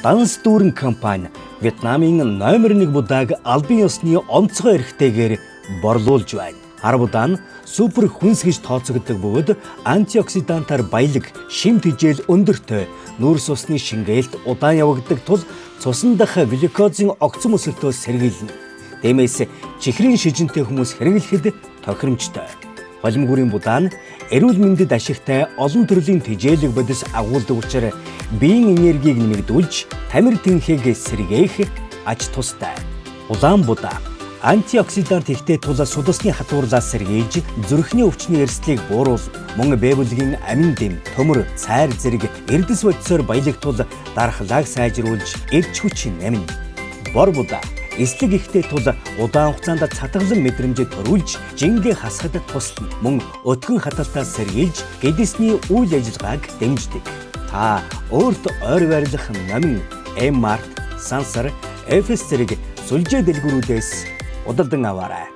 Данс дүүрэн компани Вьетнамын номер 1 будааг албан ёсны онцгой эрхтэйгээр борлуулж байна. Хар будаа нь супер хүнс гэж тооцогддог бөгөөд антиоксидантаар баялаг, шим тэжээл өндөртэй, нүүрс усны шингээлт удаан явагддаг тул цусан дах глюкозын огцом өсөлтөө сэргийлнэ. Тиймээс чихрийн шижинтэй хүмүүс хэрэглэхэд тохиромжтой. Холимгүрийн будаа нь эрүүл мэндэд ашигтай олон төрлийн тэжээлэг бодис агуулдаг учраас биеийн энергийг нэмэгдүүлж, тамир тэнхийг сэргээх аж тустай. Улаан будаа антиоксидант ихтэй тул судасны хатуурлаас сэргийлж, зүрхний өвчний эрсдлийг бууруулна. Мөн бэ бүлгийн амин дэм, төмөр, цайр зэрэг эрдэс бодисоор баялаг тул дархлааг сайжруулж, эрч хүч нэмнэ. Бор будаа эслэг ихтэй тул удаан хугацаанд цатгалан мэдрэмж төрүүлж, жингээ хасахад туслана. Мөн өтгөн хаталтаас сэргийлж, гэдэсний үйл ажиллагааг дэмждэг. Та өөрт ойр барилах номин Mart, Sansar, FS зэрэг сүлжээ дэлгүүрүүдээс удалдан аваарай.